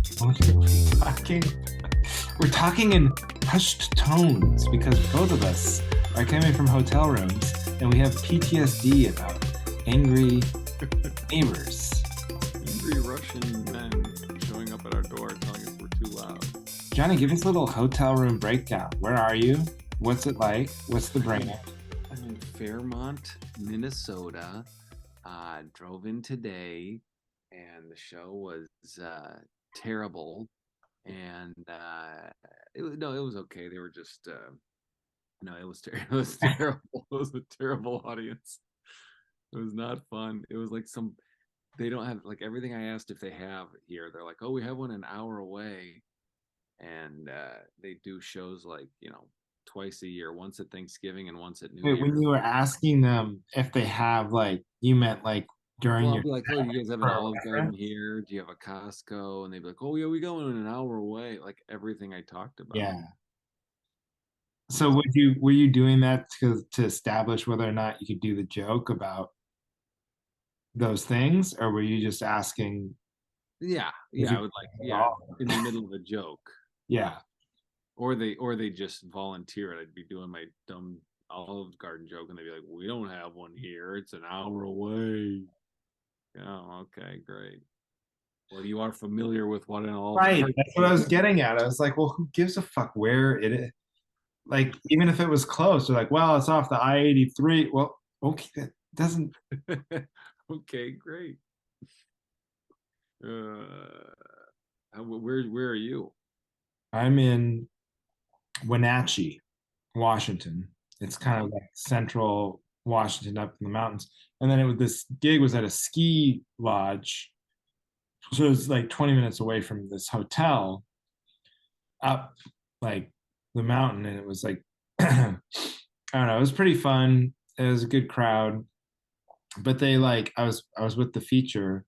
talking, we're talking in hushed tones because both of us are coming from hotel rooms and we have PTSD about angry neighbors. Angry Russian men showing up at our door telling us we're too loud. Johnny, give us a little hotel room breakdown. Where are you? What's it like? What's the brand? I'm in Fairmont, Minnesota. Drove in today, and the show was terrible. And it was okay. They were just no, it was it was terrible. It was a terrible audience. It was not fun. It was like they don't have like everything I asked if they have here. They're like, oh, we have one an hour away, and they do shows like twice a year, once at Thanksgiving and once at New Wait, when Year's. you were asking them if they have like, you meant like during Well, I'll your be like, oh, you guys have an for a Olive Garden reference? here? Do you have a Costco? And they'd be like, oh yeah, we go in an hour away. Like everything I talked about. Yeah. So were you doing that to establish whether or not you could do the joke about those things, or were you just asking Yeah, if yeah, you I would like, at yeah, all? in the middle of a joke. Yeah. Or they just volunteer it. I'd be doing my dumb Olive Garden joke, and they'd be like, "We don't have one here. It's an hour away." Oh, okay, great. Well, you are familiar with what an Olive Right. Garden That's what I was is. getting at. I was like, well, who gives a fuck where it is? Like, even if it was close, they're like, well, it's off the I-83. Well, okay, that doesn't. Okay, great. Where are you? I'm in Wenatchee, Washington. It's kind Oh, of like central Washington up in the mountains. And then this gig was at a ski lodge. So it was like 20 minutes away from this hotel up like the mountain. And it was like, I don't know, it was pretty fun. It was a good crowd. But they like, I was with the feature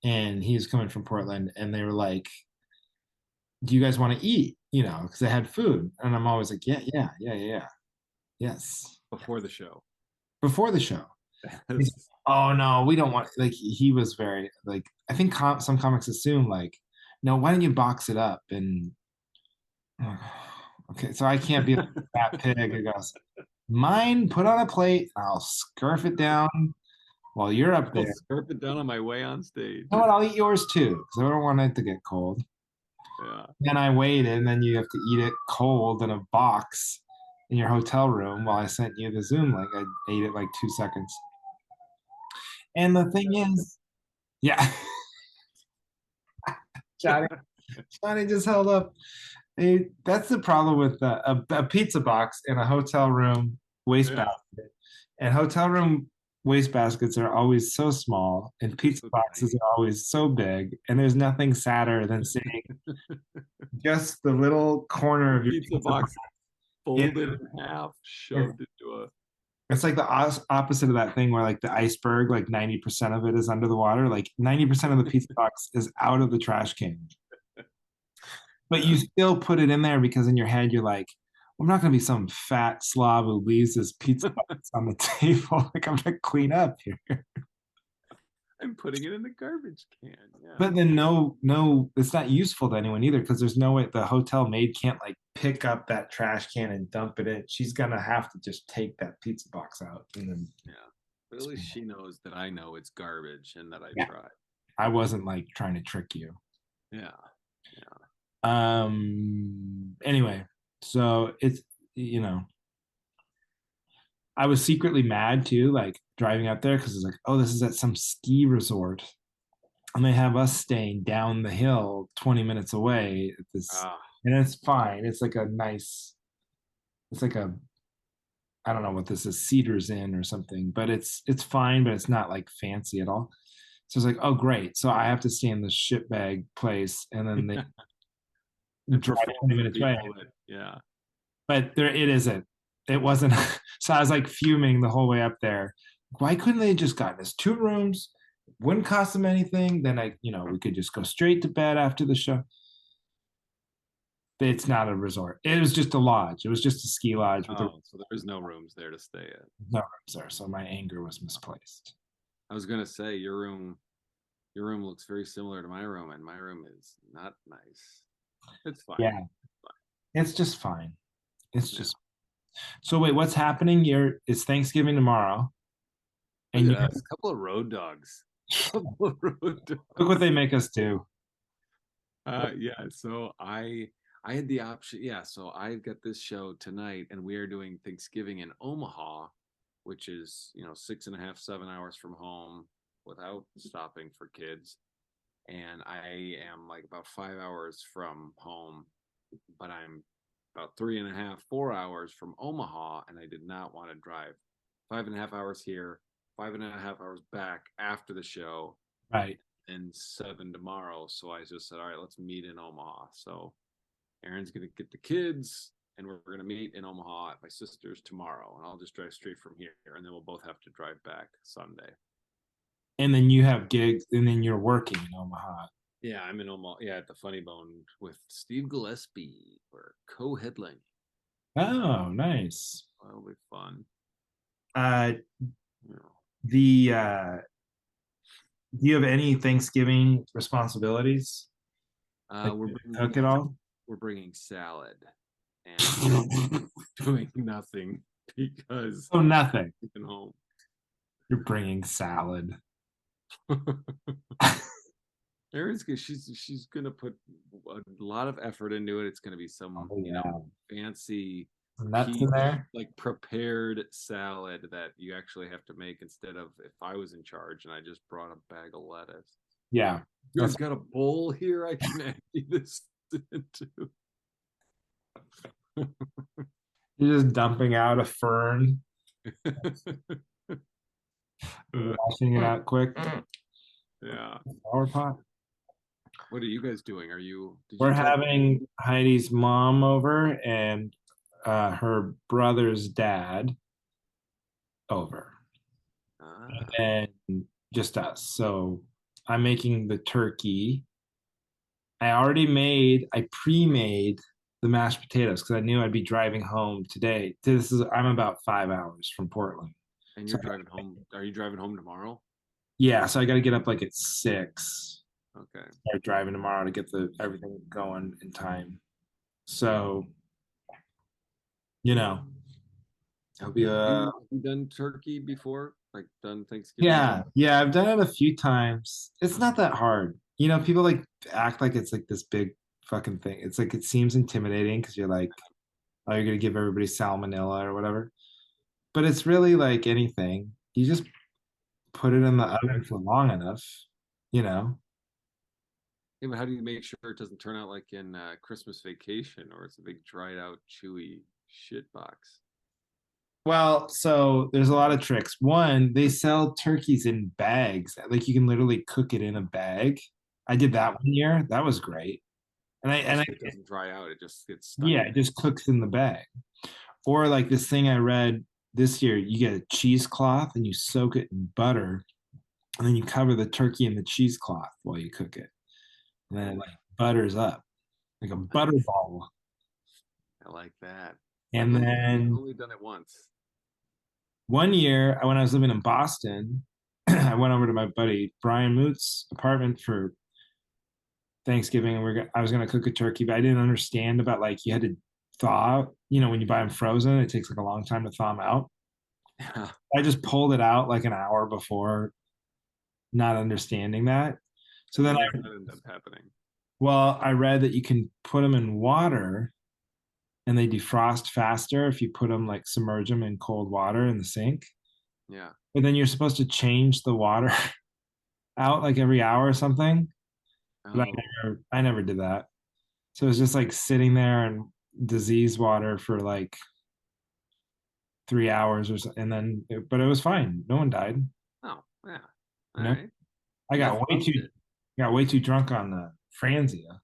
and he was coming from Portland and they were like, do you guys want to eat? You know, because they had food. And I'm always like, yeah, yeah, yeah, yeah, yeah. Yes. before the show. Before the show. He's, oh no, we don't want like he was very like I think some comics assume like, no, why don't you box it up and okay, so I can't be like that pig who goes, mine put on a plate, I'll scarf it down while you're up I'll there. scarf it down on my way on stage. You know what? I'll eat yours too because I don't want it to get cold. Yeah. Then I waited, and then you have to eat it cold in a box in your hotel room while I sent you the Zoom link. I ate it like 2 seconds. And the thing is, yeah, Johnny, Johnny just held up. That's the problem with a pizza box in a hotel room Yeah. wastebasket. And hotel room wastebaskets are always so small, and They're pizza so boxes tiny. are always so big. And there's nothing sadder than seeing just the little corner The of your pizza pizza box. box folded in half, shoved into a. It's like the opposite of that thing where like the iceberg, like 90% of it is under the water. Like 90% of the pizza box is out of the trash can. But you still put it in there because in your head you're like, I'm not gonna be some fat slob who leaves his pizza box on the table. Like I'm gonna clean up here. I'm putting it in the garbage can. Yeah. But then no, it's not useful to anyone either because there's no way the hotel maid can't like pick up that trash can and dump it in. She's gonna have to just take that pizza box out and then Yeah. But at least she knows that I know it's garbage and that I yeah. tried. I wasn't like trying to trick you. Yeah. Yeah. Anyway, so it's you know, I was secretly mad too, like driving out there because it's like, oh, this is at some ski resort. And they have us staying down the hill 20 minutes away at this, Ah, and it's fine. It's like a nice, it's like a, I don't know what this is, Cedars Inn or something, but it's fine, but it's not like fancy at all. So it's like, oh great. So I have to stay in this shitbag place and then they for drive 20 the minutes away. people that, yeah. But there it isn't. It wasn't. So I was like fuming the whole way up there. Why couldn't they just gotten us 2 rooms? Wouldn't cost them anything. Then we could just go straight to bed after the show. It's not a resort. It was just a lodge. It was just a ski lodge with Oh, so there's no rooms there to stay at. no rooms there. So my anger was misplaced. I was gonna say your room. Your room looks very similar to my room, and my room is not nice. It's fine. Yeah, it's just fine. It's Yeah. just so wait, what's happening? It's Thanksgiving tomorrow, Look and at you us, a couple of road dogs. Couple of road look what dogs. they make us do. Yeah. So I had the option. Yeah. So I've got this show tonight, and we are doing Thanksgiving in Omaha, which is 6.5, 7 hours from home without stopping for kids. And I am like about 5 hours from home, but I'm about 3.5, 4 hours from Omaha, and I did not want to drive 5.5 hours here, 5.5 hours back after the show, Right. and 7 tomorrow. So I just said, all right, let's meet in Omaha. So Aaron's gonna get the kids, and we're gonna meet in Omaha at my sister's tomorrow, and I'll just drive straight from here, and then we'll both have to drive back Sunday. And then you have gigs, and then you're working in Omaha. Yeah, I'm in Omaha. Yeah, at the Funny Bone with Steve Gillespie. We're co-headlining. Oh, nice. That'll be fun. Uh, You know. the do you have any Thanksgiving responsibilities? Like We're bringing cook it all? we're bringing salad and doing nothing because Oh, nothing. I'm keeping home. You're bringing salad. Erin's good. She's gonna put a lot of effort into it. It's gonna be some Oh yeah. fancy Some nuts in peach there. like prepared salad that you actually have to make instead of if I was in charge and I just brought a bag of lettuce. Yeah. You guys That's got a bowl here I can add this into. you're just dumping out a fern, washing it out quick. Yeah. Flower pot. What are you guys doing? Did you We're tell having Heidi's mom over and her brother's dad over, Ah, and just us. So I'm making the turkey. I pre-made the mashed potatoes because I knew I'd be driving home today. I'm about 5 hours from Portland. and So you're driving home. Are you driving home tomorrow? yeah, so I got to get up like at 6, Okay. start driving tomorrow to get the everything going in time. So, you know, it'll be Have you done turkey before? Like done Thanksgiving? yeah, I've done it a few times. It's not that hard. People like act like it's like this big fucking thing. It's like it seems intimidating because you're like, oh, you're gonna give everybody salmonella or whatever. But it's really like anything. You just put it in the oven for long enough, you know. Yeah, but how do you make sure it doesn't turn out like in Christmas Vacation, or it's a big dried out, chewy shit box? Well, so there's a lot of tricks. One, they sell turkeys in bags. Like you can literally cook it in a bag. I did that Yeah. one year. That was great. Oh, And I so it doesn't dry out; it just gets stuck yeah, in it there. just cooks in the bag. Or like this thing I read this year, you get a cheesecloth and you soak it in butter, and then you cover the turkey in the cheesecloth while you cook it. And then it Oh, like butters up like a butter nice. ball. I like that. And I've then only done it once. one year when I was living in Boston, I went over to my buddy Brian Moot's apartment for Thanksgiving, and I was gonna cook a turkey, but I didn't understand about like you had to thaw. When you buy them frozen, it takes like a long time to thaw them out. Yeah. I just pulled it out like an hour before, not understanding that. So And then what does that end up happening? I read that you can put them in water and they defrost faster if you put them like submerge them in cold water in the sink. Yeah. But then you're supposed to change the water out like every hour or something. But Oh, I never did that. So it was just like sitting there in disease water for like 3 hours or so, and but it was fine. No one died. oh, yeah. You All know, right. I Yeah, got froze it. got way too drunk on the Franzia.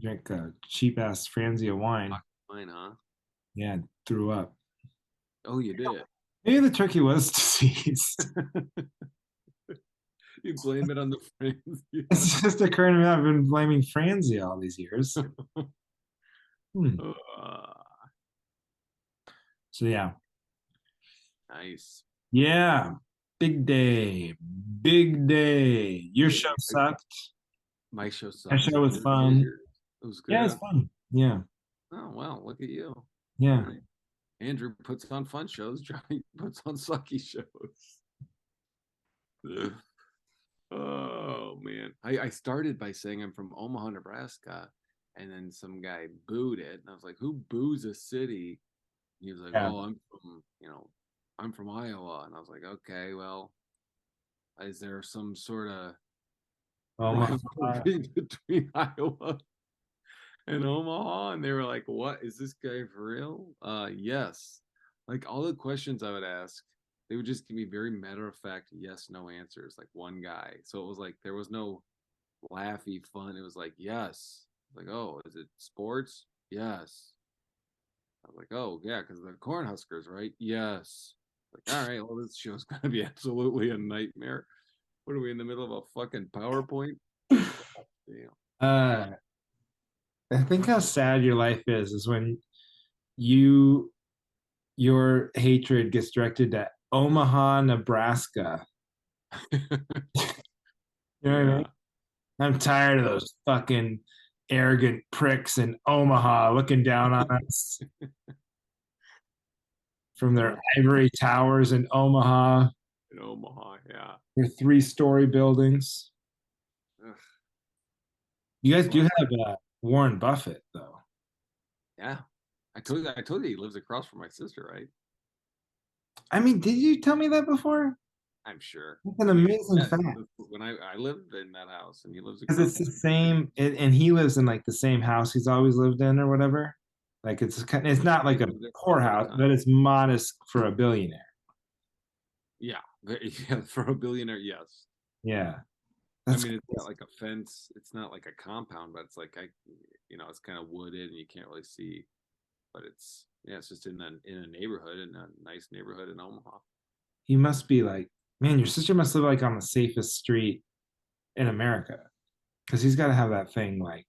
Drink cheap ass Franzia wine. Fine, huh? Yeah, threw up. Oh, you did. Maybe the turkey was diseased. You blame it on the friends. Yeah. It's just occurring to me. I've been blaming Franzia all these years. Hmm. So yeah, Nice. yeah. Big day. Big day. Your show Hey, sucked. my show My sucked. show was How was fun. yours? It was Yeah, it's good. fun. Yeah. Oh wow, look at you. All Yeah. right. Andrew puts on fun shows. Johnny puts on sucky shows. Oh man. I started by saying I'm from Omaha, Nebraska, and then some guy booed it. And I was like, who boos a city? And he was like, Yeah. oh, I'm from Iowa. And I was like, okay, well, is there some sort of Omaha. rivalry between Iowa and Omaha? And they were like, what? Is this guy for real? Yes. Like all the questions I would ask, they would just give me very matter of fact, yes, no answers, like one guy. So it was like there was no laughy fun. It was like, yes. Like, oh, is it sports? Yes. I was like, oh, yeah, because the Cornhuskers, right? Yes. Like, all right, well, this show's going to be absolutely a nightmare. What are we in the middle of a fucking PowerPoint? Damn. Uh, I think how sad your life is when you your hatred gets directed to Omaha, Nebraska. You know what I mean? Yeah. I'm tired of those fucking arrogant pricks in Omaha looking down on us from their Uh, ivory towers in Omaha, in Omaha, yeah. their three-story buildings. Ugh. You guys do Well, have Warren Buffett, though. yeah. I told you he lives across from my sister, right? I mean, did you tell me that before? I'm sure. That's an I mean, amazing yeah, fact. when I lived in that house and he lives Because across it's the the street. same, and he lives in like the same house he's always lived in or whatever. Like it's not He like a lived there for a poor long house, time. but it's modest for a billionaire. Yeah. Yeah, for a billionaire, yes. Yeah, I that's mean, it's got crazy. like a fence. It's not like a compound, but it's like it's kind of wooded and you can't really see. But it's yeah, it's just in a neighborhood, in a nice neighborhood in Omaha. He must be like, man, your sister must live like on the safest street in America because he's got to have that thing like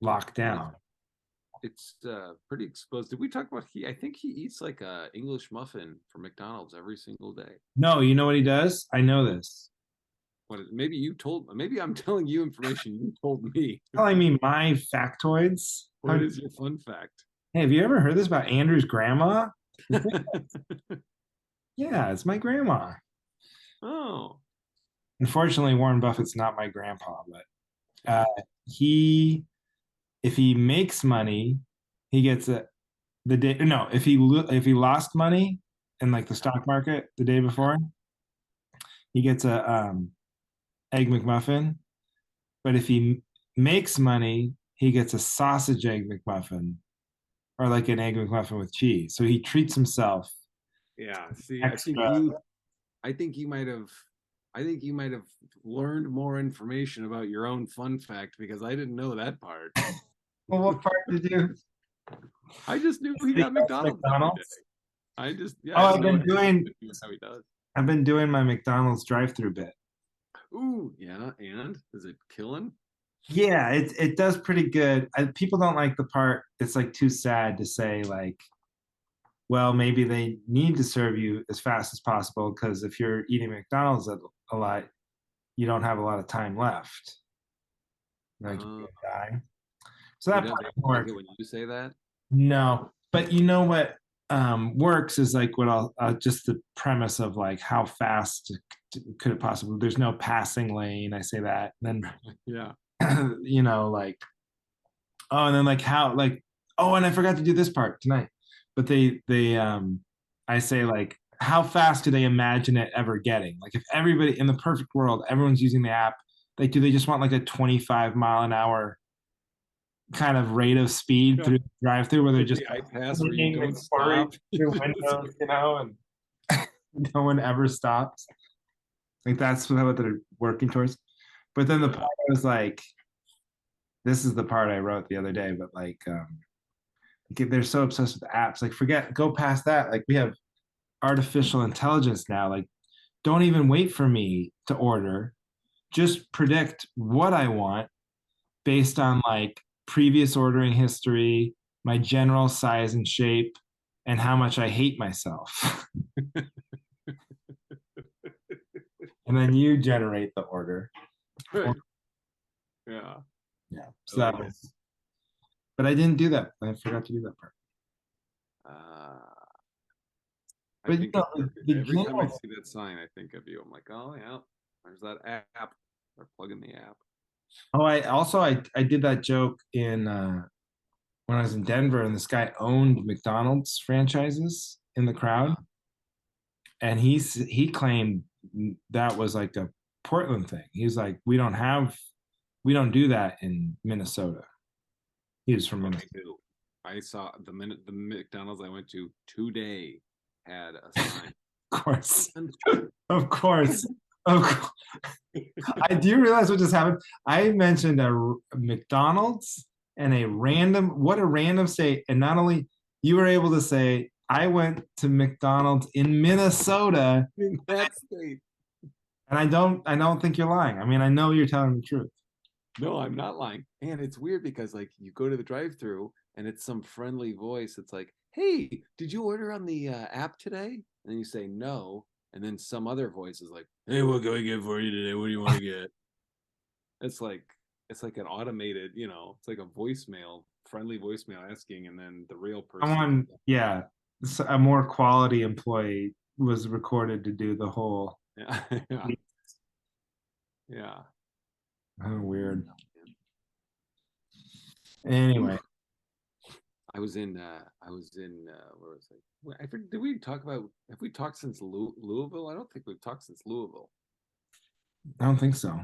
locked It's down. pretty exposed. Did we talk about he? I think he eats like a English muffin from McDonald's every single day. No, you know what he does? I know this. Maybe you told. Maybe I'm telling you information you told me. Telling me my factoids. What is your fun fact? Hey, have you ever heard this about Andrew's grandma? Yeah, it's my grandma. Oh, Unfortunately, Warren Buffett's not my grandpa, but he, if he makes money, he gets a the day. No, if he lost money in like the stock market the day before, he gets a egg McMuffin. But if he makes money, he gets a sausage egg McMuffin or like an egg McMuffin with cheese. So he treats himself yeah. See, extra. I think you might have. I think you might have learned more information about your own fun fact because I didn't know that part. Well, what part did you? I just knew he He got goes to McDonald's every day. McDonald's. Yeah, Oh, I had no idea that's how he does. I've been doing my McDonald's drive-through bit. Ooh, yeah. And is it killing? Yeah, it does pretty good. People don't like the part. It's like too sad to say like, well, maybe they need to serve you as fast as possible because if you're eating McDonald's a lot, you don't have a lot of time left. Like you Uh, could die. So they that don't part they doesn't don't like work. it when you say that. No, but you know what works is like what I'll just the premise of like how fast could it possibly? There's no passing lane. I say that, and Yeah. then like oh, and then like how like oh, and I forgot to do this part tonight. But I say like how fast do they imagine it ever getting? Like if everybody in the perfect world, everyone's using the app, like do they just want like a 25 mile an hour kind of rate of speed Yeah. through the drive through where they're Like just the iPass where you clicking don't and flurry stop. through windows, and no one ever stops. Like that's what they're working towards. But then the Yeah. part was like, this is the part I wrote the other day, but like they're so obsessed with apps. Like go past that. Like we have artificial intelligence now. Like don't even wait for me to order. Just predict what I want based on like previous ordering history, my general size and shape, and how much I hate myself. and then you generate the order. Right. Yeah. Yeah. So that Oh. was, but I didn't do that. I forgot to do that part. Uh, I But you think know, of you every time I general. see that sign. I think of you. I'm like, oh yeah, there's that app. Or plug in the app. Oh, I did that joke in when I was in Denver, and this guy owned McDonald's franchises in the crowd, and he claimed that was like a Portland thing. He's like, we don't do that in Minnesota. He was from Oh, they Minnesota. do. I saw the McDonald's I went to today had a sign. Of course, And of course, of course. I do realize what just happened. I mentioned a McDonald's and what a random state. And not only you were able to say, I went to McDonald's in Minnesota, in that state. and I don't think you're lying. I mean, I know you're telling the truth. No, I'm not lying. And it's weird because like you go to the drive-through and it's some friendly voice. It's like, "Hey, did you order on the app today?" And then you say no, and then some other voice is like, "Hey, what can I get for you today? What do you want to get?" It's like an automated, it's like a voicemail, friendly voicemail asking, and then the real person. Someone, yeah, a more quality employee was recorded to do the whole. Yeah, yeah, yeah. Oh, weird. Anyway, Where was I? I forget, did we talk about, have we talked since Louisville? I don't think we've talked since Louisville. I don't think so.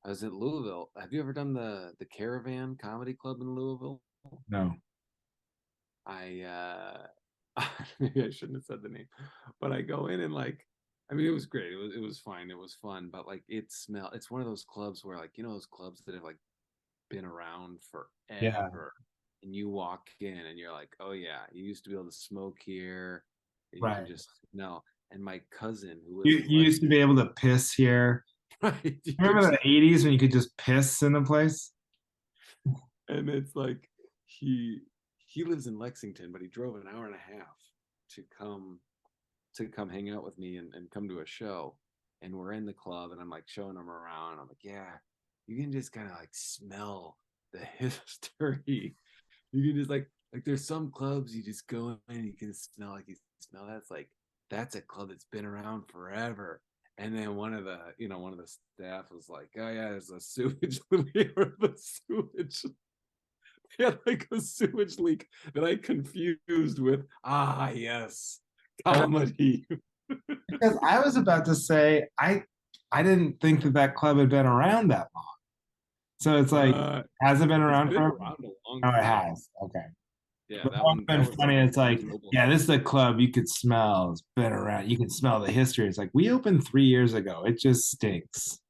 I was at Louisville. Have you ever done the Caravan Comedy Club in Louisville? No. I maybe I shouldn't have said the name, but I go in and like, I mean, it was great. It was fine. It was fun, but like it's one of those clubs where like, those clubs that have like been around Yeah. forever, and you walk in and you're like, oh yeah, you used to be able to smoke here, and you can Right. just no. And my cousin who lives in You used to be able to piss here. right, you could Remember the 80s when you could just piss in the place? and it's like he he lives in Lexington, but he drove an hour and a half to come hang out with me and come to a show. And we're in the club and I'm like showing him around. I'm like, yeah, you can just kind of like smell the history. You can just like there's some clubs you just go in and you can smell like you smell that's like that's a club that's been around forever. And then one of the staff was like, oh yeah, there's a sewage the sewage. They had like a sewage leak that I confused with yes, comedy. Because I was about to say I didn't think that club had been around that long. So it's like, Uh, has it been it's around been for? around a long Oh, it time. has. Okay. Yeah, But that what's one that been was funny, it's like, mobile yeah, home. this is a club you could smell. It's been around. You can smell the history. It's like we opened 3 years ago. It just stinks.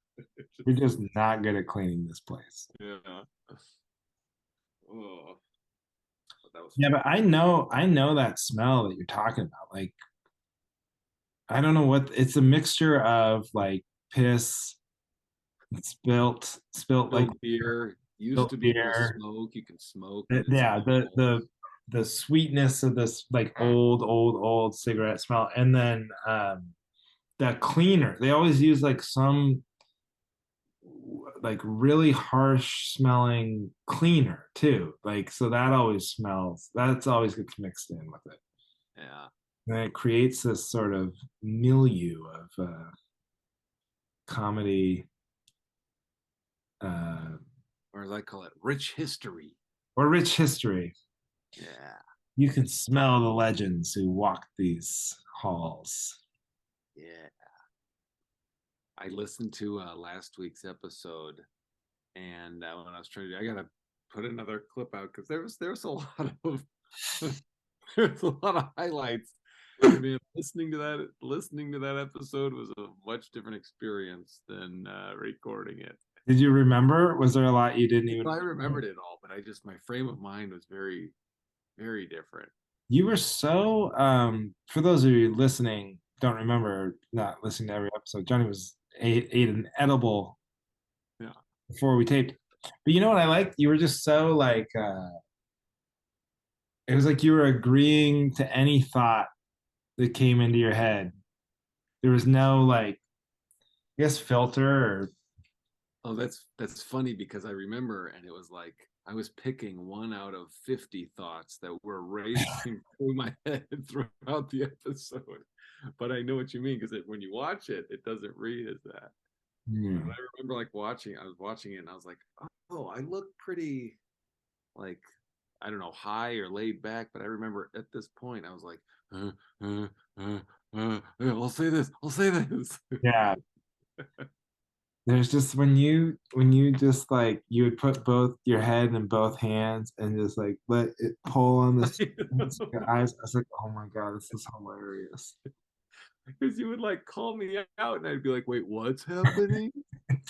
We're just not good at cleaning this place. Yeah. Oh, but that was Yeah, fun. but I know that smell that you're talking about. Like, I don't know what it's a mixture of like piss, spilt like Spilled beer. Used spilt to be able to beer. smoke. You can smoke, and it's Yeah, all the sweetness of this like old cigarette smell, and then the cleaner. They always use like some like really harsh smelling cleaner too. Like so that always smells. That's always gets mixed in with it, yeah. and it creates this sort of milieu of comedy uh, Or as I call it, rich history. or rich history. Yeah. You can smell the legends who walk these halls. Yeah. I listened to last week's episode, and when I was trying to, I gotta put another clip out because there was a lot of there's a lot of highlights. And man, listening to that episode was a much different experience than recording it. Did you remember? Was there a lot you didn't even I remember? remembered it all, but I just my frame of mind was very, very different. You were so for those of you listening, don't remember not listening to every episode. Johnny was ate an edible Yeah. before we taped. But you know what I liked? You were just so like it was like you were agreeing to any thought that came into your head. There was no like guess filter or Oh, that's funny because I remember, and it was like I was picking one out of 50 thoughts that were racing through my head throughout the episode. But I know what you mean because when you watch it, it doesn't read as that. But hmm. I remember like I was watching it and I was like, oh, I look pretty like I don't know, high or laid back. But I remember at this point, I was like, uh, I'll say this, I'll say this. Yeah. There's just when you just like you would put both your head in both hands and just like let it pull on the your eyes. I was like, oh my God, this is hilarious. Because you would like call me out and I'd be like, wait, what's happening?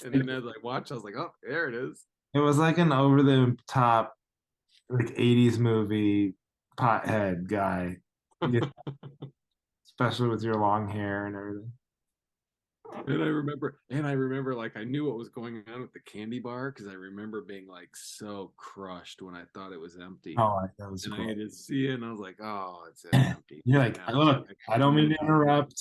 And then as I watch, I was like, oh, there it is. It was like an over the top like 80s movie pothead guy. Yeah, especially with your long hair and everything. And I remember like I knew what was going on with the candy bar because I remember being like so crushed when I thought it was empty. Oh, that was And I cool. had to see it and I was like, oh, it's empty. You're like, And I was look, like, I don't mean to interrupt,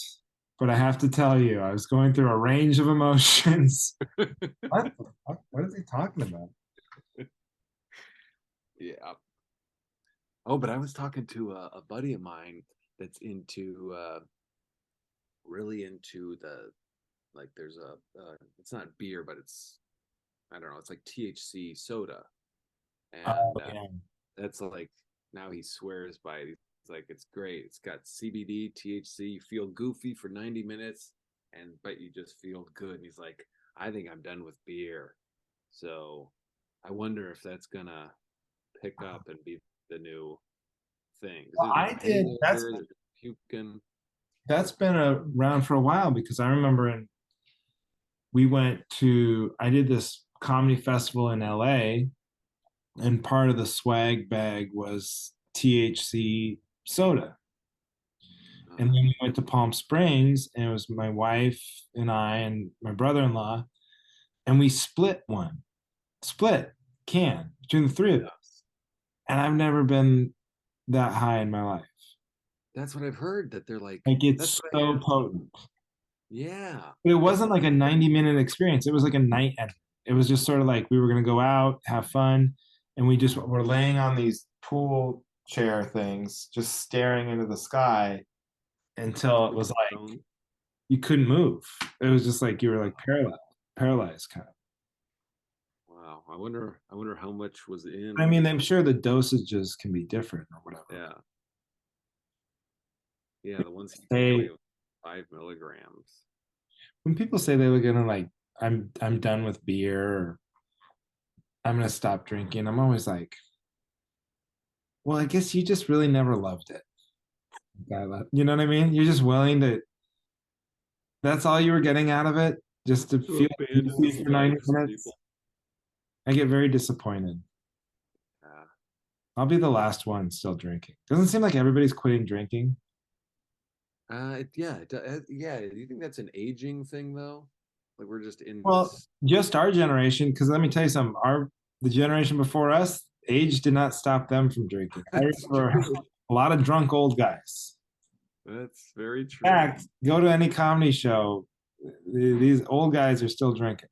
but I have to tell you, I was going through a range of emotions. What the fuck? What is he talking about? yeah. Oh, but I was talking to a buddy of mine that's really into the like there's it's not beer but it's I don't know, it's like THC soda. Oh, And yeah. that's like now he swears by it. He's like it's great, it's got CBD, THC, you feel goofy for 90 minutes and but you just feel good. And he's like, I think I'm done with beer. So I wonder if that's gonna pick up and be the new thing because Well, there's no I did. hangover, there's no puking. That's been around for a while because I remember we went to I did this comedy festival in LA and part of the swag bag was THC soda. And then we went to Palm Springs and it was my wife and I and my brother-in-law and we split can between the three of us. And I've never been that high in my life. That's what I've heard that they're like. Like That's it's what I so had. potent. Yeah, But it that's wasn't what I like a had. 90-minute experience. It was like a night end. It was just sort of like we were gonna go out, have fun, and we just were laying on these pool chair things, just staring into the sky until it was like you couldn't move. It was just like you were like paralyzed kind of. Wow, I wonder how much was I in. mean, I'm sure the dosages can be different or whatever. Yeah, yeah, the ones he gave away They was 5 milligrams. when people say they look gonna like I'm done with beer or I'm gonna stop drinking, I'm always like, well, I guess you just really never loved it. You know what I mean? You're just willing to that's all you were getting out of it, just to To feel abandon goofy this for love 90 for minutes. people. I get very disappointed. Yeah, I'll be the last one still drinking. Doesn't seem like everybody's quitting drinking. yeah. Do you think that's an aging thing though? Like we're just in Well, this. just our generation, because let me tell you something, the generation before us, age did not stop them from drinking. I That's remember true. a lot of drunk old guys. That's very In true. fact, go to any comedy show, these old guys are still drinking.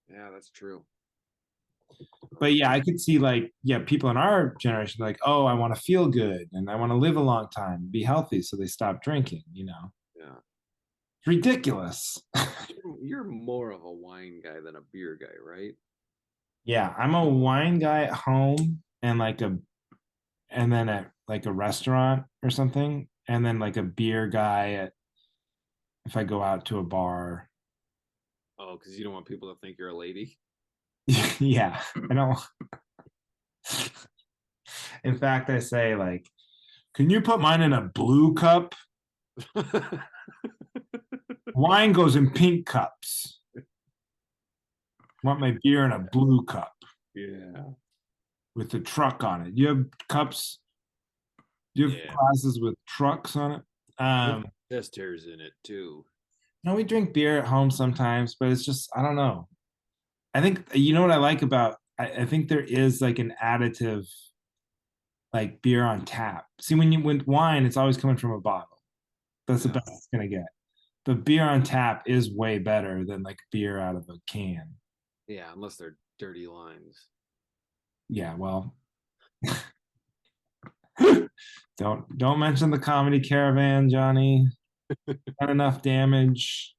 Yeah, that's true. But yeah, Um, I could see like, yeah, people in our generation like, oh, I want to feel good and I want to live a long time, be healthy, so they stop drinking, you know. yeah. It's ridiculous. You're more of a wine guy than a beer guy, right? Yeah, I'm a wine guy at home and then at like a restaurant or something, and then like a beer guy at if I go out to a bar. Oh, because you don't want people to think you're a lady. Yeah, I don't. In fact, I say like, can you put mine in a blue cup? Wine goes in pink cups. I want my beer in a blue cup Yeah. with the truck on it. You have cups, you have Yeah. glasses with trucks on it. With chest hairs in it too. No, we drink beer at home sometimes, but it's just I don't know. I think you know what I like about I think there is like an additive like beer on tap. See, when you with wine, it's always coming from a bottle. That's the Yeah. best it's gonna get. But beer on tap is way better than like beer out of a can. Yeah, unless they're dirty lines. Yeah, well, don't mention the comedy caravan, Johnny. Not enough damage.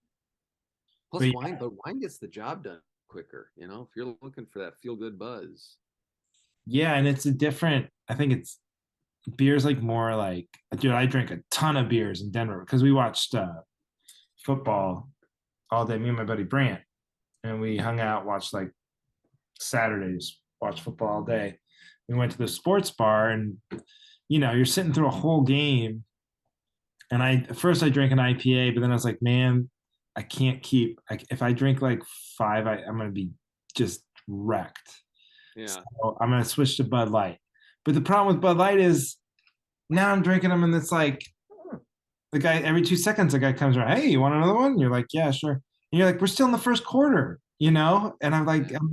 Plus But wine, but wine gets the job done quicker. If you're looking for that feel good buzz. yeah, and it's a different. I think it's beer's like more like, dude. I drink a ton of beers in Denver because we watched football all day. Me and my buddy Brant, and we hung out, watched like Saturdays, watched football all day. We went to the sports bar, and you're sitting through a whole game. And at first I drank an IPA, but then I was like, man, I can't keep. If I drink like five, I'm gonna be just wrecked. Yeah. So I'm gonna switch to Bud Light. But the problem with Bud Light is now I'm drinking them, and it's like the guy every 2 seconds, the guy comes around, hey, you want another one? And you're like, yeah, sure. And you're like, we're still in the first quarter, And Yeah. I'm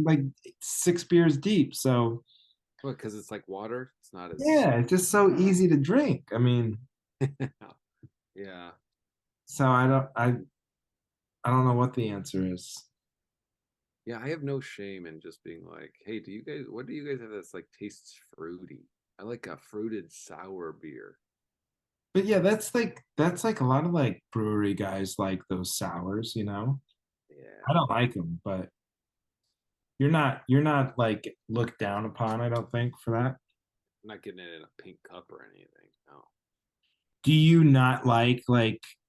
like 6 beers deep. So Well, because it's like water. It's not as yeah, it's just so easy to drink. I mean, yeah. so I don't know what the answer is. Yeah, I have no shame in just being like, hey, what do you guys have that's like tastes fruity? I like a fruited sour beer. But yeah, that's like a lot of like brewery guys like those sours. I Yeah. don't like them, but you're not like looked down upon, I don't think, for that. I'm not getting it in a pink cup or anything. No. Do you not like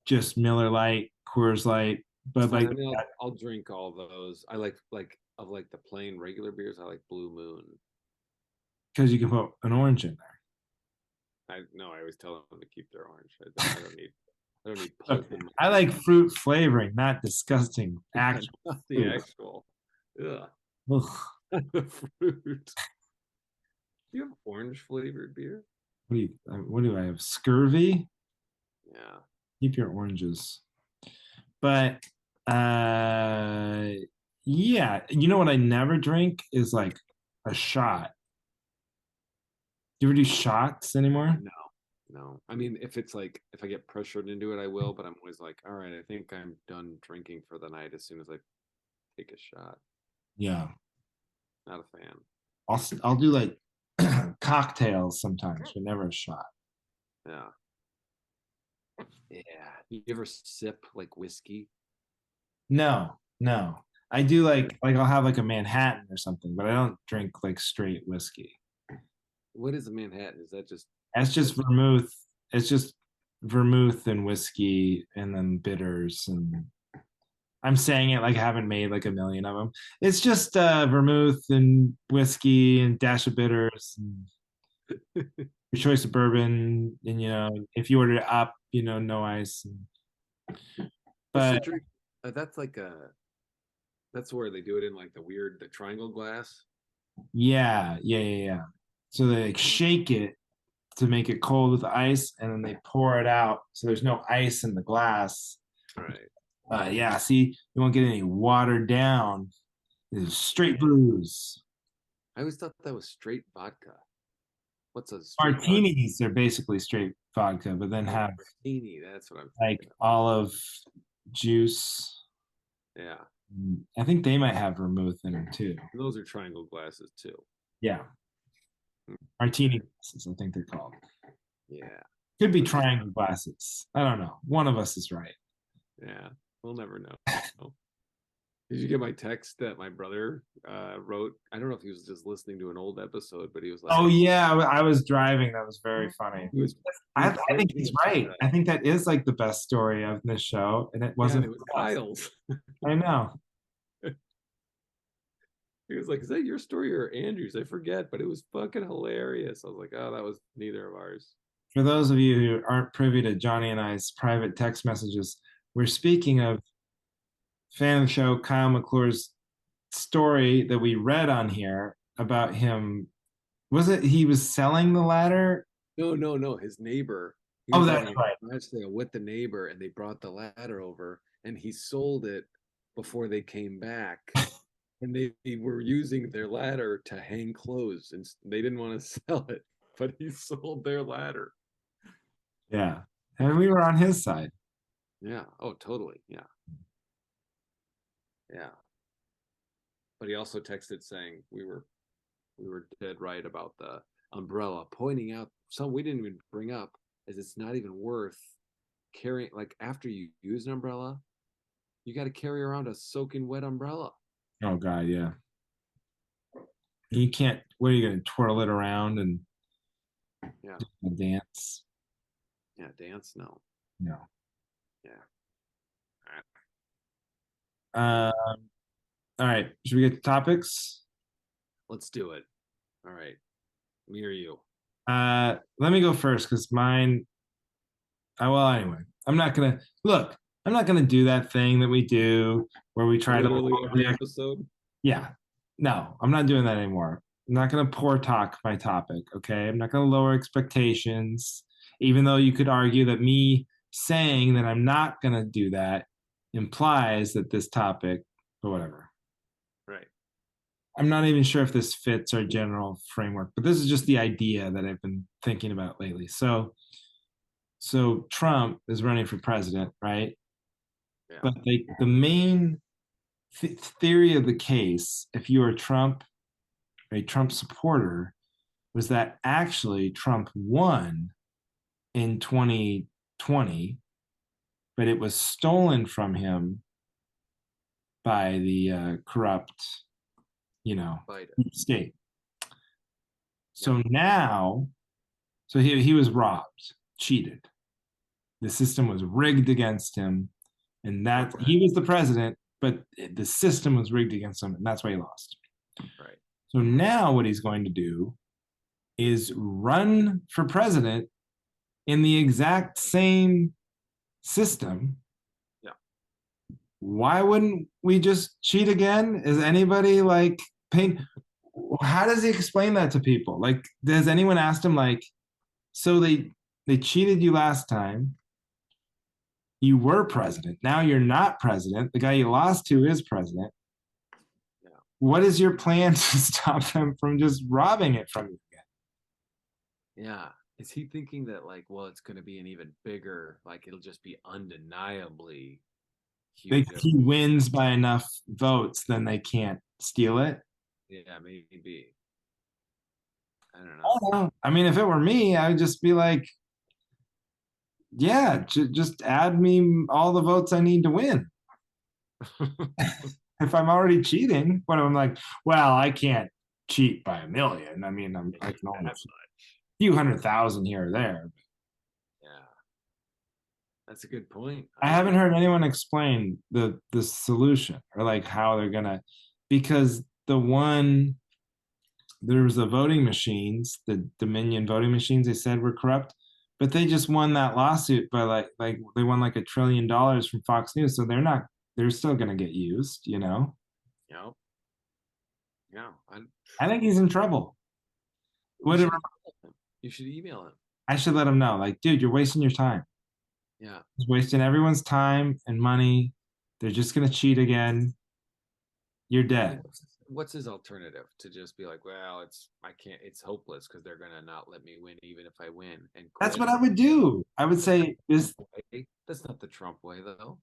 just Miller Lite, Coors Light, but like I mean, I'll drink all those. I like the plain regular beers. I like Blue Moon. because you can put an orange in there? I no, I always tell them to keep their orange. I don't need Look, pulp in my I like beer. fruit flavoring, not disgusting actual Not the fruit. actual. Ugh. Ugh. The fruit. Do you have orange flavored beer? What do I have? Scurvy? Yeah. Keep your oranges. But yeah, you know what I never drink is like a shot. Do you ever do shots anymore? No. No. I mean, if I get pressured into it, I will, but I'm always like, all right, I think I'm done drinking for the night as soon as I take a shot. Yeah. Not a fan. I'll do like cocktails sometimes, but never a shot. Yeah. Yeah. You ever sip like whiskey? No, no. I do like I'll have like a Manhattan or something, but I don't drink like straight whiskey. What is a Manhattan? Is that just That's just whiskey? vermouth. It's just vermouth and whiskey and then bitters, and I'm saying it like I haven't made like a million of them. It's just vermouth and whiskey and dash of bitters and your choice of bourbon. And if you order it up, no ice. What's the But drink? That's where they do it in like the triangle glass. yeah, yeah, yeah, yeah. So they like shake it to make it cold with ice, and then they pour it out. So there's no ice in the glass. Right. Yeah, see, you won't get any watered down. It's straight booze. I always thought that was straight vodka. What's a straight vodka? Martinis, they're basically straight vodka, but then Oh, have martini. That's what I'm like thinking of. olive juice. Yeah. I think they might have vermouth in them too. And those are triangle glasses too. Yeah, martini Okay. glasses, I think they're called. Yeah. Could be But yeah, triangle glasses. I don't know. One of us is right. yeah. We'll never know. Did you get my text that my brother wrote? I don't know if he was just listening to an old episode, but he was like, Oh yeah, I was driving. That was very funny. he was he was I think praising he's it. right. I think that is like the best story of this show, and it Yeah, and wasn't it was for us. Kyle's. I know. He was like, "Is that your story or Andrew's?" I forget, but it was fucking hilarious. I was like, "Oh, that was neither of ours." For those of you who aren't privy to Johnny and I's private text messages, we're speaking of fan of the show Kyle McClure's story that we read on here about him. Was it he was selling the ladder? No, no, no. His neighbor. He Oh, was that's having a right. garage sale with the neighbor, and they brought the ladder over, and he sold it before they came back. And they were using their ladder to hang clothes, and they didn't want to sell it, but he sold their ladder. Yeah. And we were on his side. Yeah. Oh, totally. Yeah. Yeah. But he also texted saying we were dead right about the umbrella, pointing out some we didn't even bring up is it's not even worth carrying. Like after you use an umbrella, you got to carry around a soaking wet umbrella. Oh God, yeah. You can't. What are you going to twirl it around and Yeah. dance? Yeah. Dance. No. No. Yeah. All right. Uh, all right. Should we get to topics? Let's do it. All right. Me or you? Let me go first because mine. Well, anyway, I'm not gonna look. I'm not gonna do that thing that we do where we try to Literally lower every episode. yeah. No, I'm not doing that anymore. I'm not gonna poor talk my topic. Okay, I'm not gonna lower expectations, even though you could argue that me saying that I'm not gonna do that implies that this topic or whatever. Right. I'm not even sure if this fits our general framework, but this is just the idea that I've been thinking about lately. So Trump is running for president, right? Yeah. But the main theory of the case, if you are Trump, a Trump supporter, was that actually Trump won in 2020, but it was stolen from him by the corrupt, you know, Biden. state. Yeah. So now, so he was robbed, cheated. The system was rigged against him, and that Okay. he was the president, but the system was rigged against him, and that's why he lost. Right. So now what he's going to do is run for president in the exact same system. Yeah. Why wouldn't we just cheat again? Is anybody like pain? How does he explain that to people? Like, has anyone asked him like, so they cheated you last time? You were president. Now you're not president. The guy you lost to is president. Yeah. What is your plan to stop them from just robbing it from you again? Yeah. Is he thinking that like, well, it's going to be an even bigger, like it'll just be undeniably Like, huge? if he wins by enough votes, then they can't steal it. Yeah, maybe. I don't I know. don't know. I mean, if it were me, I would just be like, yeah, just add me all the votes I need to win. If I'm already cheating, what I'm like, well, I can't cheat by a million. I mean, I can only a few 100,000 here or there. Yeah, that's a good point. I I haven't agree. heard anyone explain the solution or like how they're gonna, because there was the voting machines, the Dominion voting machines they said were corrupt, but they just won that lawsuit by like they won like $1 trillion from Fox News, so they're still gonna get used, you know. Yeah, yeah. I think he's in trouble. You Whatever. should email him. You should email him. I should let him know, like, dude, you're wasting your time. Yeah. He's wasting everyone's time and money. They're just gonna cheat again. You're I mean, dead. what's his alternative to just be like, well, I can't, it's hopeless because they're gonna not let me win even if I win and That's quit. what I would do. I would That's not say this, the way. That's not the Trump way, though.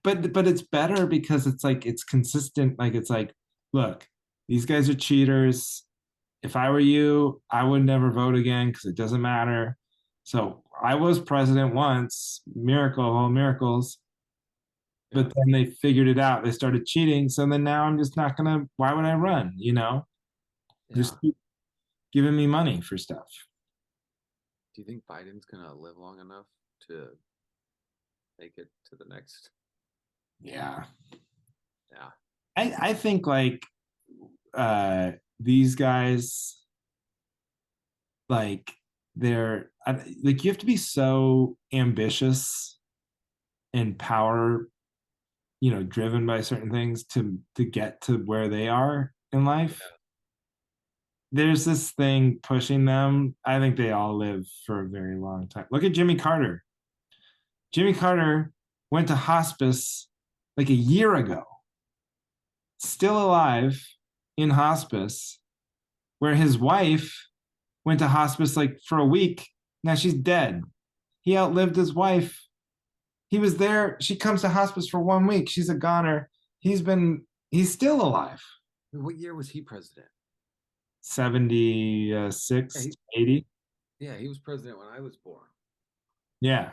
but it's better because it's like it's consistent. Like it's like, look, these guys are cheaters. If I were you, I would never vote again because it doesn't matter. So I was president once, miracle of all miracles, Yeah. but then they figured it out. They started cheating. So then now I'm just not gonna, why would I run? You know, Yeah. just keep giving me money for stuff. Do you think Biden's gonna live long enough to make it to the next? Yeah. Yeah. I think like uh these guys like like you have to be so ambitious and power, driven by certain things to get to where they are in life. There's this thing pushing them. I think they all live for a very long time. Look at Jimmy Carter. Jimmy Carter went to hospice like a year ago, still alive in hospice, where his wife went to hospice like for a week. Now she's dead. He outlived his wife. He was there. She comes to hospice for 1 week. She's a goner. He's still alive. What year was he president? 76, Yeah, 80. yeah, he was president when I was born. Yeah.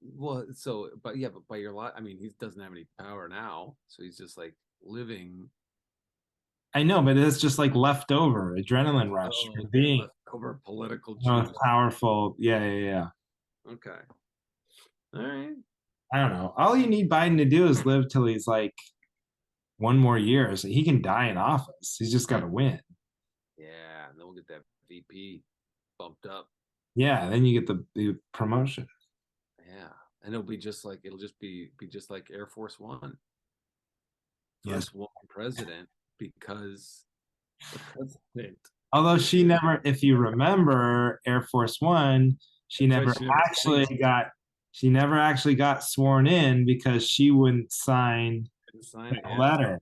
Well, so, but yeah, but by your lot, I mean, he doesn't have any power now, so he's just like living. I know, but it's just like leftover adrenaline rush Oh, for okay, being leftover political the most juice. powerful. Yeah, yeah, yeah. Okay, all right. I don't know. All you need Biden to do is live till he's like 1 more year. So he can die in office. He's just got to win. Yeah, and then we'll get that VP bumped up. Yeah, then you get the promotion. Yeah, and it'll just be just like Air Force One, Yes. first woman president because the president Although is she never, if you remember Air Force One, she that's right. never She never actually signed, got she never actually got sworn in because she wouldn't sign didn't sign that it. Yeah, letter.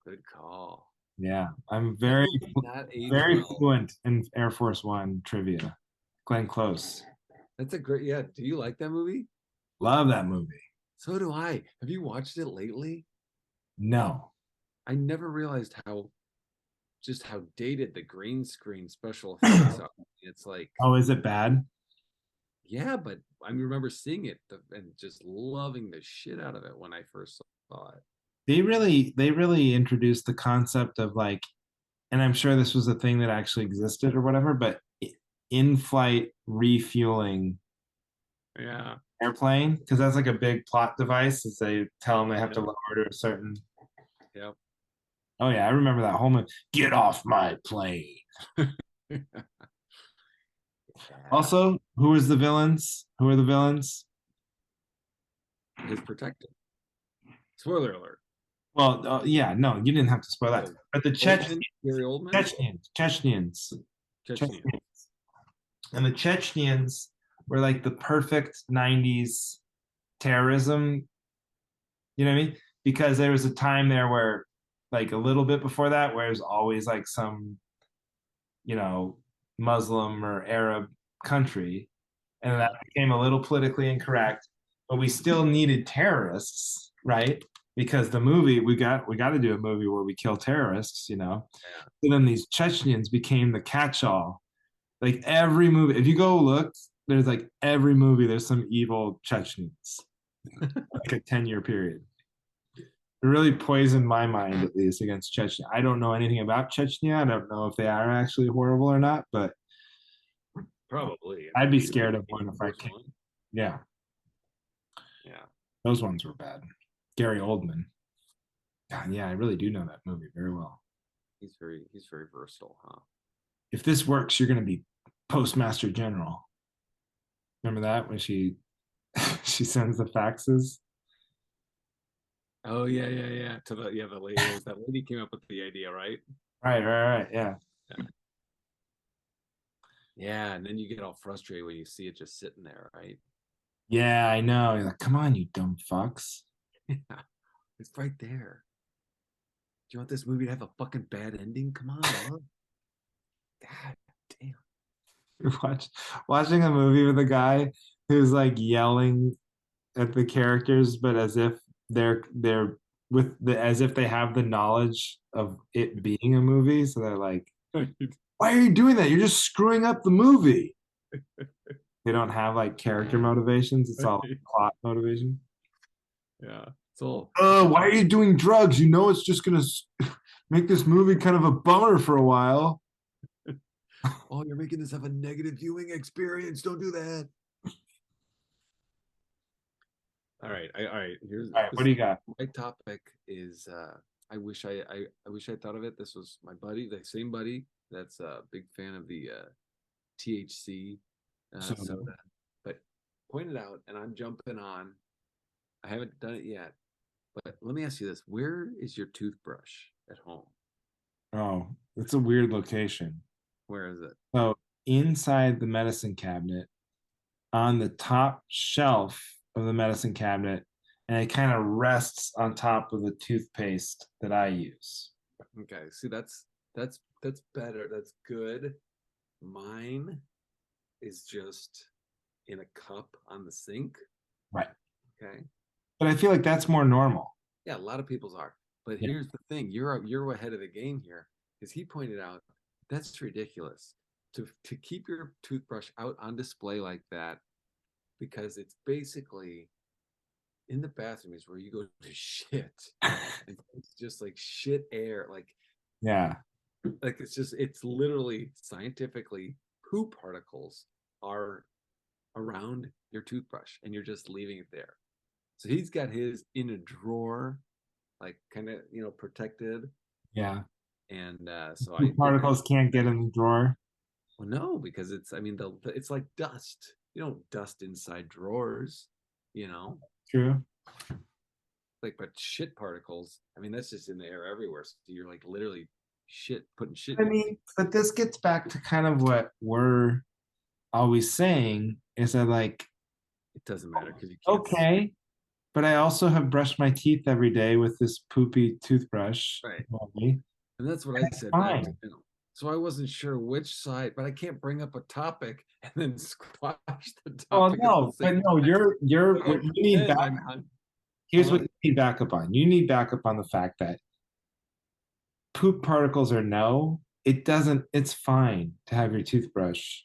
good call. Yeah, I'm That very movie did not age very well. fluent in Air Force One trivia. Glenn Close. That's a great. Yeah, do you like that movie? Love that movie. So do I. Have you watched it lately? No. I never realized how dated the green screen special effects are. It's like, Oh, is it bad? yeah, but I remember seeing it and just loving the shit out of it when I first saw it. They really introduced the concept of like, and I'm sure this was a thing that actually existed or whatever, but in-flight refueling Yeah. airplane, because that's like a big plot device as they tell them they have to Yep. lower to a certain. Yep. Oh yeah, I remember that whole movie. Get off my plane. Yeah. Also, who is the villains? Who are the villains? His protector. Spoiler alert. Well, yeah, no, you didn't have to spoil that. Oh, But the Oldman, Gary Oldman, Chechens, Chechnya. Chechens, and the Chechens were like the perfect '90s terrorism. You know what I mean? Because there was a time there where, like a little bit before that, where it was always like some, you know, Muslim or Arab country, and that Yeah. became a little politically incorrect. But we still needed terrorists, right? Because the movie we got to do a movie where we kill terrorists, you know. Yeah. So then these Chechens became the catch-all. Like every movie, if you go look, there's like every movie there's some evil Chechens, like a 10-year period. It really poisoned my mind, at least, against Chechnya. I don't know anything about Chechnya. I don't know if they are actually horrible or not, but Probably. I I'd mean, be you didn't scared see of one the if I first came. one. Yeah, Yeah. those ones were bad. Gary Oldman. God, yeah, I really do know that movie very well. He's very versatile, huh? If this works, you're going to be Postmaster General. Remember that when she she sends the faxes? Oh yeah, yeah, yeah. To the lady. It was that lady came up with the idea, right? Right, right, right. Yeah. Yeah. Yeah, and then you get all frustrated when you see it just sitting there, right? Yeah, I know. You're like, come on, you dumb fucks. Yeah, it's right there. Do you want this movie to have a fucking bad ending? Come on, look. God damn. Watch, watching a movie with a guy who's like yelling at the characters, but as if they're with the as if they have the knowledge of it being a movie. So they're like, why are you doing that? You're just screwing up the movie. They don't have like character motivations. It's all plot motivation. Yeah. So Why are you doing drugs? You know it's just gonna make this movie kind of a bummer for a while. oh, you're making this have a negative viewing experience. Don't do that. All right. Here's All right, what this do you got? my topic is I wish I thought of it. This was my buddy, the same buddy that's a big fan of the THC So, soda, but pointed out, and I'm jumping on. I haven't done it yet, but let me ask you this: where is your toothbrush at home? oh, it's a weird location. Where is it? So inside the medicine cabinet, on the top shelf of the medicine cabinet, and it kind of rests on top of the toothpaste that I use. Okay, see that's better. That's good. Mine is just in a cup on the sink. Right. Okay. But I feel like that's more normal. Yeah, a lot of people's are. But Yeah. here's the thing: you're ahead of the game here, because he pointed out that's ridiculous to keep your toothbrush out on display like that, because it's basically in the bathroom is where you go to shit, and it's just like shit air, Yeah. it's literally scientifically poop particles are around your toothbrush, and you're just leaving it there. So he's got his in a drawer, like kind of protected. Yeah. And so I Poop think I particles should. can't get in the drawer. Well, no, because it's, I mean, it's like dust. You don't dust inside drawers, you know, True. like, but shit particles, I mean, that's just in the air everywhere. So you're like literally putting shit I in your mean, but this gets back to kind of what we're always saying is that like, It doesn't matter because you can't. okay, but I also have brushed my teeth every day with this poopy toothbrush. Right. Probably. And that's what I said back to Fine. him. So I wasn't sure which side, but I can't bring up a topic and then squash the Well, topic at the no, but same no, time. you're Like I what you need pretend back. I'm Here's what huh? you need backup on. You need backup on the fact that poop particles or no, it doesn't, it's fine to have your toothbrush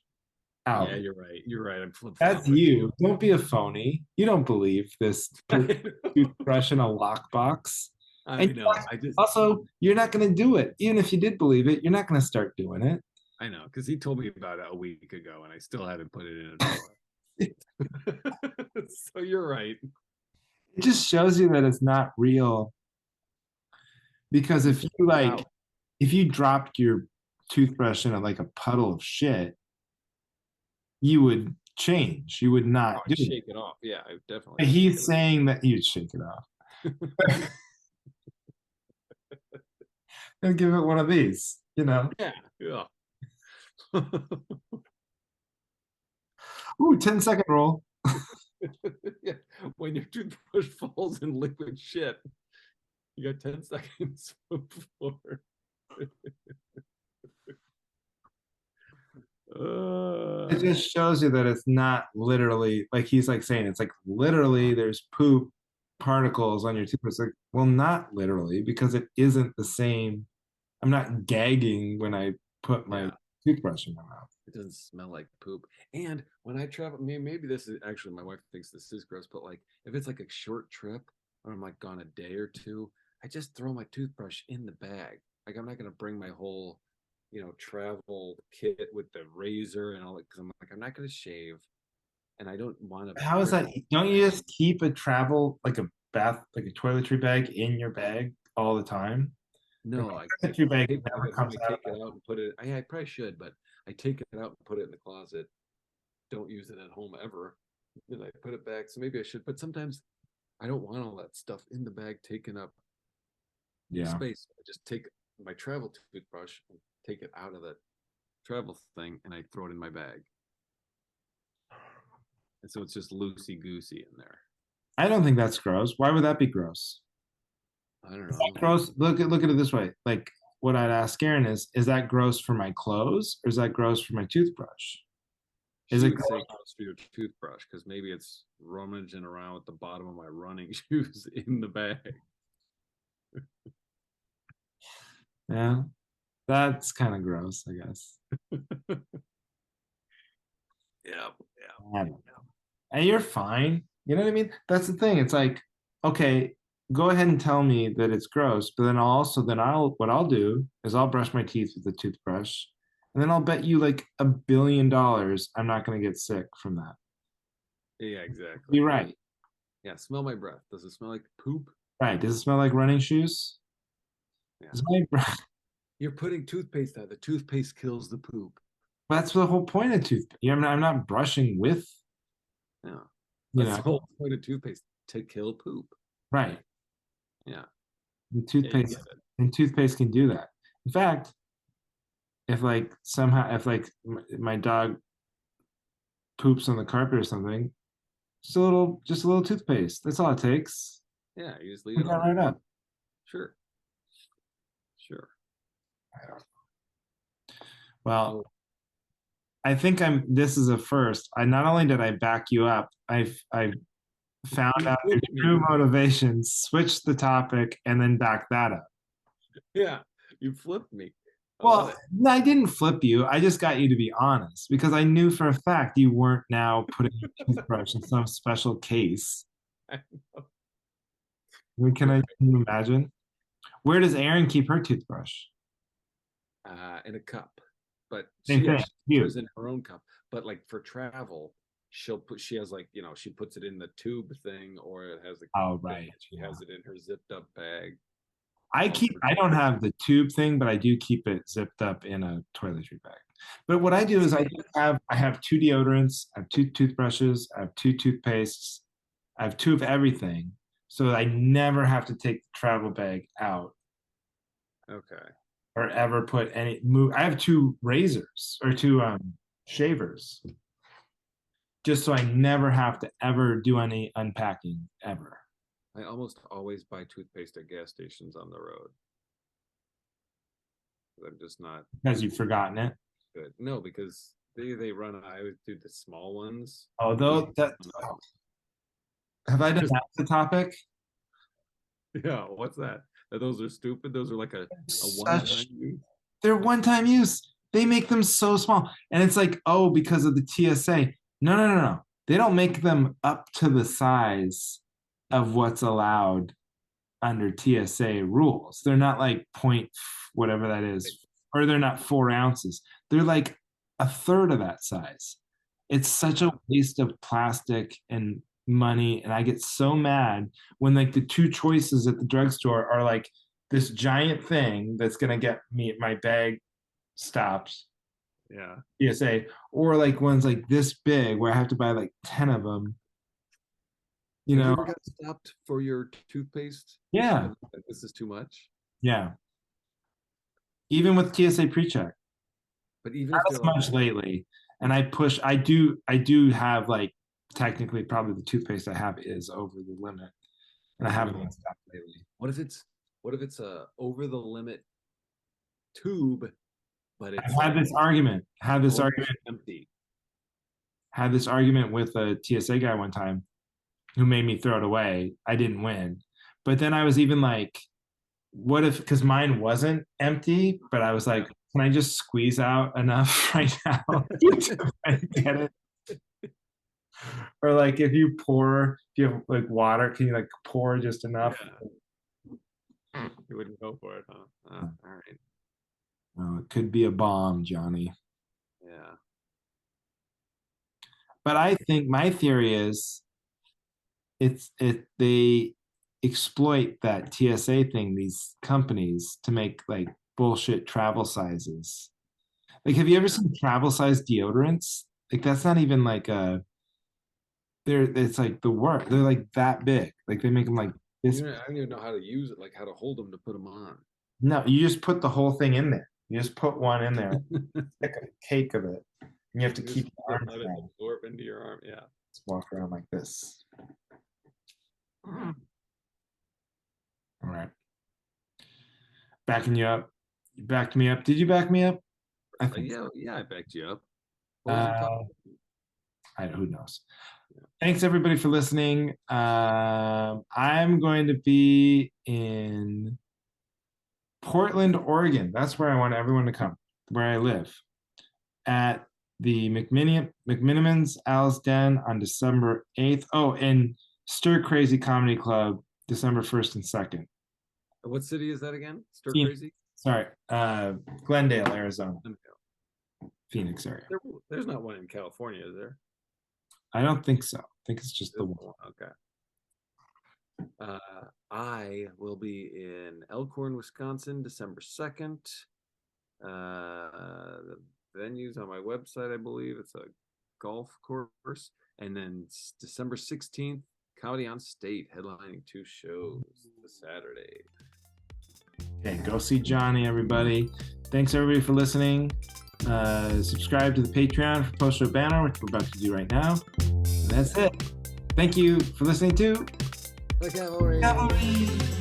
Yeah, out. you're right. You're right. I'm flip That's flopping. you. Don't be a phony. You don't believe this. Put toothbrush in a lockbox. I And know. I just, also, you're not going to do it. Even if you did believe it, you're not going to start doing it. I know, because he told me about it a week ago, and I still haven't put it in a drawer. It So you're right. just shows you that it's not real. Because You if take you it like, out. if you dropped your toothbrush in like a puddle of shit, you would change. You would Oh, not I'd do it. shake it off. Yeah, I would definitely But shake he's it saying that you'd shake it off. off. And give it one of these, Yeah, yeah. Ooh, 10-second roll. Yeah. When your toothbrush falls in liquid shit, you got 10 seconds before. It Uh, just shows you that it's not literally like he's like saying it's like literally there's poop particles on your toothbrush. Like, well, not literally because it isn't the same. I'm not gagging when I put my yeah, toothbrush in my mouth. it doesn't smell like poop. And when I travel, maybe this is actually, my wife thinks this is gross, but like if it's like a short trip or I'm like gone a day or two, I just throw my toothbrush in the bag. Like I'm not gonna bring my whole, travel kit with the razor and all that, because I'm like, I'm not gonna shave, and I don't want to How is rip that? off Don't the you bag. just keep a travel like a bath like a toiletry bag in your bag all the time? Or No, my toiletry I bag take bag never at home. comes I out of take it out and put it. I probably should, but I take it out and put it in the closet. Don't use it at home ever. Then I put it back. So maybe I should. But sometimes I don't want all that stuff in the bag taking up Yeah. space. I just take my travel toothbrush and take it out of the travel thing, and I throw it in my bag. And so it's just loosey goosey in there. I don't think that's gross. Why would that be gross? I don't Is that know. gross? Look at it this way. Like what I'd ask Aaron is that gross for my clothes or is that gross for my toothbrush? Is She it would say gross? gross for your toothbrush, because maybe it's rummaging around with the bottom of my running shoes in the bag. Yeah, that's kind of gross, I guess. Yeah, I don't know. And you're fine. You know what I mean? That's the thing. It's like, okay, go ahead and tell me that it's gross, but then I'll what I'll do is I'll brush my teeth with the toothbrush, and then I'll bet you like $1 billion I'm not going to get sick from that. yeah, exactly. You're right. Yeah, smell my breath. Does it smell like poop? Right. Does it smell like running shoes? Yeah. Does my breath You're putting toothpaste out. The toothpaste kills the poop. That's the whole point of toothpaste. I'm not brushing with, Yeah. you That's the know, whole point of toothpaste, to kill poop. right. Yeah. And Yeah, you toothpaste get it. and toothpaste can do that. In fact, if like somehow if like my dog poops on the carpet or something, just a little toothpaste. That's all it takes. Yeah, you just leave Clean it that on. right up. Sure. Sure. Well, Oh, I think this is a first. I not only did I back you up, I found You out your flipped me. true motivations, switched the topic, and then backed that up. Yeah, you flipped me. I love Well, it. no, I didn't flip you. I just got you to be honest because I knew for a fact you weren't now putting a toothbrush in some special case. Can you imagine? Where does Erin keep her toothbrush? In a cup, but Same she thing. actually You. puts it in her own cup. But like for travel, she has like, she puts it in the tube thing, or it has like Oh, right. she Yeah. has it in her zipped up bag. I don't have the tube thing, but I do keep it zipped up in a toiletry bag. But what I do is I have two deodorants, I have two toothbrushes, I have two toothpastes, I have two of everything. So I never have to take the travel bag out Okay. or ever put any move. I have two razors or two shavers, just so I never have to ever do any unpacking ever. I almost always buy toothpaste at gas stations on the road. I'm just not Because you've forgotten it. good. No, because they run. I always do the small ones. Although that have I done that the topic? Yeah, what's that? Those are stupid. Those are like a one Such time use. they're one-time use. They make them so small. And it's like, oh, because of the TSA. No, no, no, no. They don't make them up to the size of what's allowed under TSA rules. They're not like point whatever that is, or they're not 4 ounces. They're like a third of that size. It's such a waste of plastic and money. And I get so mad when like the two choices at the drugstore are like this giant thing that's gonna get me my bag stops Yeah. PSA, or like ones like this big where I have to buy like 10 of them. You Have you know, ever got stopped for your toothpaste? yeah, This is too much. yeah. Even with TSA pre-check, But even not if they're as like, much lately. And I do have like technically probably the toothpaste I have is over the limit, and I haven't been stopped lately. what if it's a over the limit tube, but I've it's had like this argument, empty. had this argument with a TSA guy one time who made me throw it away. I didn't win, but then I was even like, what if, because mine wasn't empty, but I was like, can I just squeeze out enough right now to get it? Or like if you have like water, can you like pour just enough? You wouldn't go for it, huh? All right. Oh, it could be a bomb, Johnny. Yeah. But I think my theory is they exploit that TSA thing, these companies, to make like bullshit travel sizes. Like, have you ever seen travel size deodorants? Like, that's not even like a. It's like the work. They're like that big. Like they make them like this. I don't even know how to use it, like how to hold them to put them on. No, you just put the whole thing in there. You just put one in there, like a cake of it, and you have to keep your arms let it down. absorb into your arm. Yeah. Just walk around like this. All right, backing you up. You backed me up. Did you back me up? I think. Yeah, I backed you up. What was the topic? Who knows? Thanks everybody for listening. I'm going to be in Portland, Oregon. That's where I want everyone to come, where I live, at the McMinimans Al's Den on December 8th. Oh, and Stir Crazy Comedy Club, December 1st and 2nd. What city is that again? Stir Phoenix, Crazy? sorry, Glendale, Arizona. Phoenix area. There's not one in California, is there? I don't think so. I think it's just the one. Okay. I will be in Elkhorn, Wisconsin, December 2nd. The venue's on my website, I believe. It's a golf course. And then December 16th, Comedy on State, headlining 2 shows this Saturday. Okay, go see Johnny, everybody. Thanks, everybody, for listening. Subscribe to the Patreon for post-show banner, which we're about to do right now. And that's it. Thank you for listening to The Cavalry. Cavalry.